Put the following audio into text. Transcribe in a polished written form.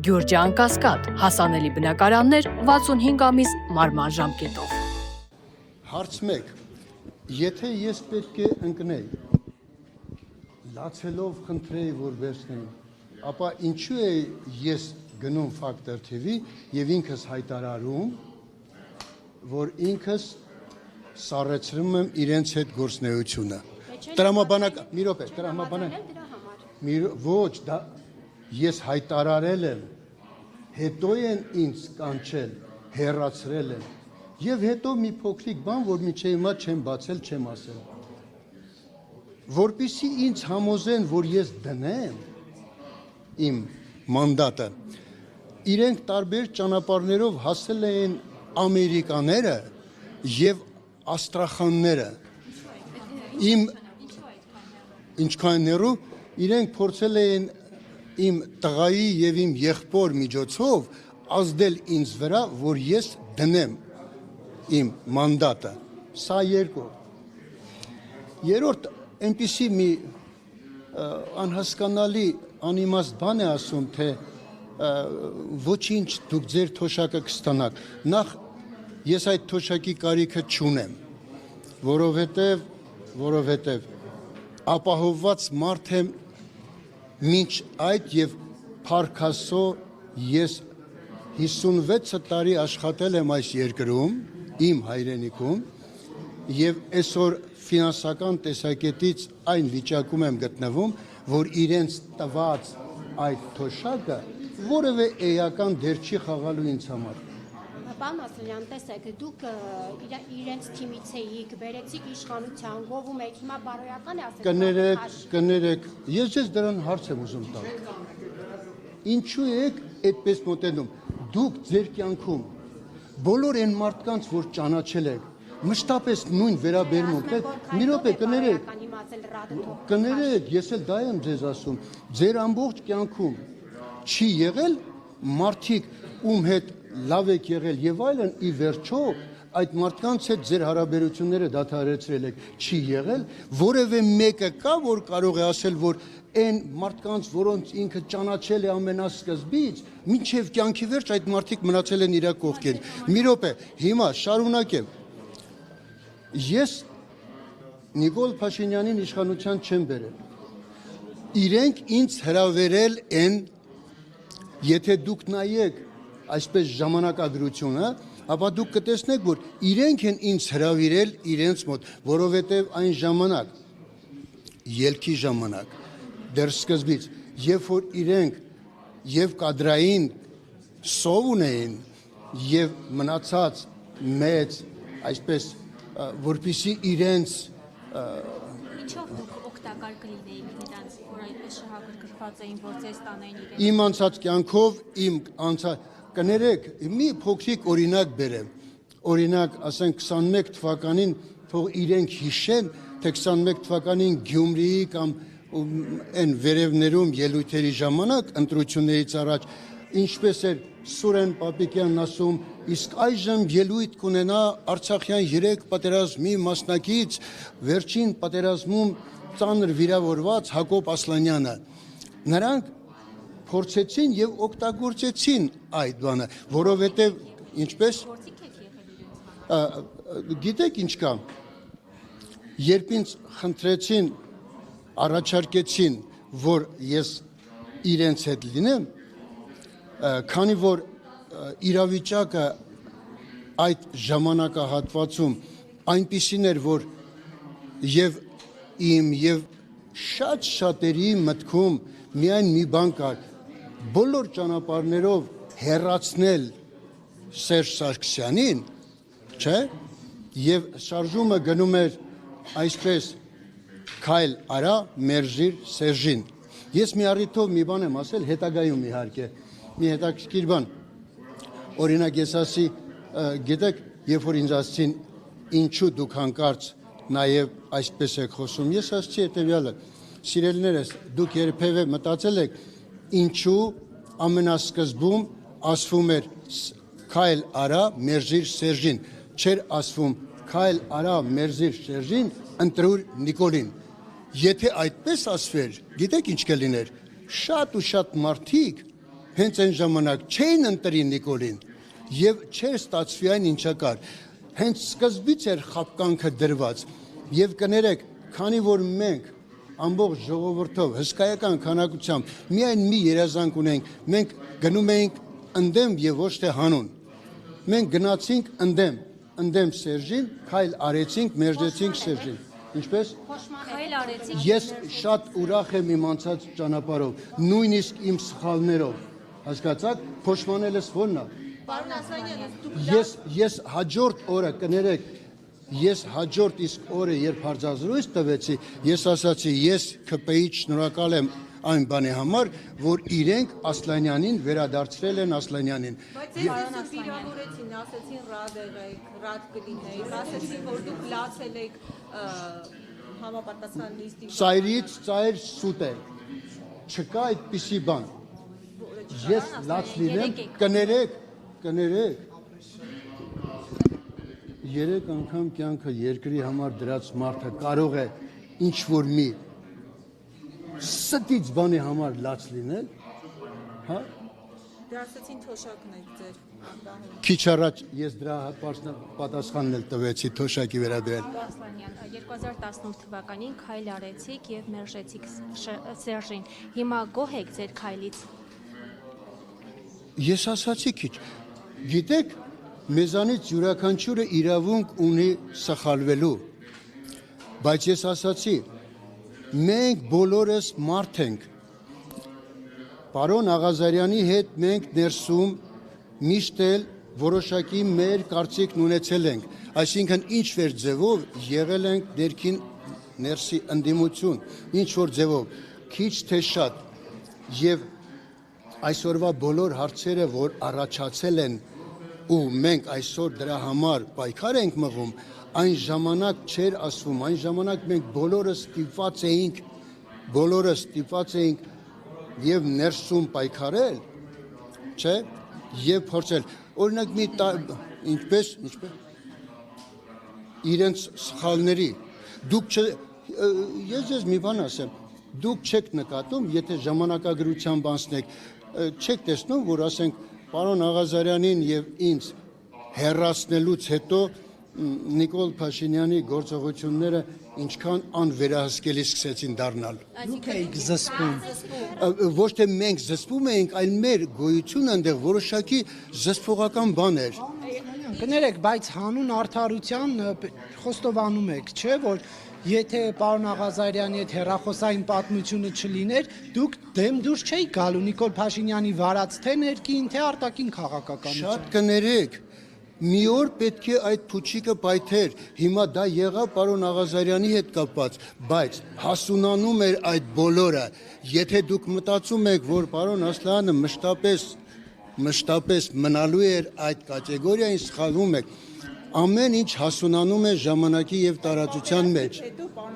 Գյուրջան Կասկադ, հասանելի բնակարաններ 65 ամիս մարման ժամկետով։ Հարց 1. Եթե ես պետք է ընկնեի, լացելով խնդրեի, որ վերցնեի, ապա ինչու է ես գնում Factor TV եւ ինքս հայտարարում, որ ինքս սառեցնում եմ իրենց հետ գործնեությունը։ Տրամաբանական, մի րոպե, ոչ, դա ես հայտարարել եմ, հետո են ինձ կանչել, հեռացրել են, եւ հետո մի փոքրիկ բան, որ միջի հիմա չեմ բացել, չեմ ասել։ Որպեսզի ինձ համոզեն, որ ես դնեմ իմ մանդատը, իրենք տարբեր ճանապարհներով հասել էին ամերիկաները եւ աստրախանները։ Իմ ինչքան ներու իրենք փորձել էին իմ տղայի եւ իմ եղբոր միջոցով ազդել ինձ վրա, որ ես դնեմ իմ մանդատը։ Սա երկու։ Երրորդ այնպիսի մի անհասկանալի անիմաստ բան է ասում, թե ոչինչ դուք ձեր թոշակը կստանաք։ Նախ ես այդ թոշակի կարիքը չունեմ, որովհետև ապահովված մարդ եմ մինչ այդ եւ փառք Աստծո ես 56 տարի աշխատել եմ այս երկրում, իմ հայրենիքում, եւ այսօր ֆինանսական տեսակետից այն վիճակում եմ գտնվում, որ իրենց տված այդ թոշակը որևէ էական դեր չի խաղալու ինձ համար։ Պարոն Ասլյան, տեսեք, դուք իրենց թիմից էիք, բերեցիք իշխանության, գովում եք, հիմա բարոյական է ասել։ Կներեք, ես ձեզ դրան հարց եմ ուզում տալ։ Ինչու եք այդպես մոտենում։ Դուք ձեր կյանքում բոլոր այն մարդկանց, որ ճանաչել եք, մշտապես նույն վերաբերմունք եք։ Մի րոպե, կներեք, ես էլ դա եմ ձեզ ասում։ Ձեր ամբողջ կյանքում չի եղել մարդիկ, ում հետ լավ եք եղել եւ այլն, ի վերջո այդ մարդկանց հետ ձեր հարաբերությունները դադարեցրել եք, չի եղել, որևէ մեկը կա, որ կարող է ասել, որ այն մարդկանց, որոնց ինքը ճանաչել է ամենասկզբից, մինչև կյանքի վերջ այդ մարդիկ մնացել են իր կողքին։ Մի րոպե, հիմա շարունակեմ։ Ես Նիկոլ Փաշինյանին իշխանության չեմ բերել։ Իրենք ինձ հրավերել են, եթե դուք նայեք այսպես ժամանակադրությունը, ապա դուք կտեսնեք, որ իրենք են ինձ հրավիրել իրենց մոտ, որովհետև այն ժամանակ, ելքի ժամանակ, դեռ սկզբից, երբ որ իրենք եւ կադրային սով ունեին եւ մնացած մեծ, այսպես, որպեսզի իրենց Ինչով դուք օգտակար կլինեիք նրանց, որ այդպես շահագրգռված էին, որ ձեզ տանեին իրենց։ Իմ անցած կյանքով, կներեք, մի փոքրիկ օրինակ բերեմ, օրինակ, ասենք 21 թվականին թող իրենք հիշեն, թե 21 թվականին Գյումրիի կամ այն վերևներում ելույթերի ժամանակ, ընտրություններից առաջ, ինչպես էր Սուրեն Պապիկյանն ասում, իսկ այժմ ելույթ կունենա Արցախյան 3 պատերազմի մասնակից, վերջին պատերազմում ծանր վիրավորված Հակոբ Ասլանյանը։ Նրանք փորձեցին եւ օգտագործեցին այդ բանը, որովհետեւ ինչպես գիտեք ինչ կա, երբ ինձ խնդրեցին, առաջարկեցին, որ ես իրենց հետ լինեմ, քանի որ իրավիճակը այդ ժամանակահատվածում այնպիսին էր, որ եւ իմ եւ շատ շատերի մտքում միայն մի բան կար, բոլոր ճանապարհներով հեռացնել Սերժ Սարգսյանին, չէ՞, եւ շարժումը գնում էր այսպես քայլ արա, մերժիր Սերժին։ Ես մի առիթով մի բան եմ ասել, հետագայում իհարկե, մի հետաքրքիր բան։ Օրինակ ես ասի, գիտեք, երբ որ ինձ ասցին, ինչու դուք հանկարծ նաեւ այսպես եք խոսում, ես ասացի հետեւյալը. Սիրելիներս, դուք երբևէ մտածել եք, ինչու ամենասկզբում ասվում էր քայլ արա, մերժիր Սերժին, չէր ասվում քայլ արա, մերժիր Սերժին, ընտրուր Նիկոլին։ Եթե այդպես ասվեր, գիտեք ինչ կլիներ, շատ ու շատ մարդիկ հենց այն ժամանակ չէին ընտրի Նիկոլին եւ չէր ստացվի այն ինչա կար։ Հենց սկզբից էր խապկանքը դրված եւ կներեք, քանի որ մենք ամբողջ ժողովրդով հսկայական քանակությամբ միայն մի երազանք ունենք, մենք գնում էինք ընդդեմ եւ ոչ թե հանուն։ Մենք գնացինք ընդդեմ Սերժին, քայլ արեցինք, մերժեցինք Սերժին։ Ինչպես։ Քայլ արեցիք։ Ես շատ ուրախ եմ իմ անցած ճանապարհով, նույնիսկ իմ սխալներով։ Հասկացաք, փոշմանելս ո՞րն է։ Պարոն Ասանյան, Ես հաջորդ օրը կներեք, ես հաջորդ իսկ օրը երբ հարցազրույց տվեցի, ես ասացի, ես ԿՊ-ից շնորհակալ եմ այն բանի համար, որ իրենք Ասլանյանին վերադարձրել են Ասլանյանին։ բայց ես վիրավորեցին, ասեցին ռադ եղեք, ռադ կլինեիք, ասեցին, որ դուք լացել եք համապատասխան նիստի։ Ծայրից ծայր սուտ է։ Չկա այդպիսի բան։ Ես լաց լինեմ, կներեք։ 3 անգամ կյանքը երկրի համար դրած մարդը կարող է ինչ որ մի ստից բանի համար լաց լինել, հա։ Դասեցին թոշակն եք ձեր անդահում։ Քիչ առաջ ես դրա պատասխանն էլ տվեցի թոշակի վերաբերյալ։ Ասլանյան, 2018 թվականին քայլ արեցիք եւ մերժեցիք Սերժին։ Հիմա գոհ եք ձեր քայլից։ Ես ասացի քիչ։ Գիտեք, մեզանից յուրաքանչյուրը իրավունք ունի սխալվելու, բայց ես ասացի, մենք բոլորս մարդ ենք։ Պարոն Աղազարյանի հետ մենք ներսում միշտ էլ որոշակի մեր կարծիքն ունեցել ենք, այսինքն ինչ որ ձևով եղել ենք ներսի ընդդիմություն, ինչ որ ձևով, քիչ թե շատ, եւ այսօրվա բոլոր հարցերը, որ առաջացել են ու մենք այսօր դրա համար պայքար ենք մղում, այն ժամանակ չէր ասվում, այն ժամանակ մենք բոլորս ստիպված էինք եւ ներսում պայքարել, չէ, եւ փորձել։ Օրինակ ինչպես իրենց սխալների դուք ես ձեզ մի բան ասեմ, դուք չեք նկատում, եթե ժամանակագրությամբ անցնեք, չեք տեսնում, որ ասենք պարոն Աղազարյանին եւ ինձ հեռացնելուց հետո Նիկոլ Փաշինյանի գործողությունները ինչքան անվերահսկելի սկսեցին դառնալ։ Դուք եք զսպում։ Ոչ թե մենք զսպում էինք, այլ մեր գոյությունը այնտեղ որոշակի զսպողական բան էր։ Կներեք, բայց հանուն արդարության խոստովանում եք, չէ՞, որ եթե պարոն Աղազարյանի հետ հեռախոսային պատմությունը չլիներ, դուք դեմ դուրս չէիք գալու Նիկոլ Փաշինյանի վարած թե ներքին, թե արտաքին քաղաքականություն։ Շատ կներեք, մի օր պետք է այդ փուչիկը պայթեր, հիմա դա եղավ պարոն Աղազարյանի հետ կապված, բայց հասունանում էր այդ բոլորը, եթե դուք մտածում եք, որ պարոն Ասլանը մշտապես մնալու էր այդ կատեգորիային, սխալվում եք, ամեն ինչ հասունանում է ժամանակի եւ տարածության մեջ։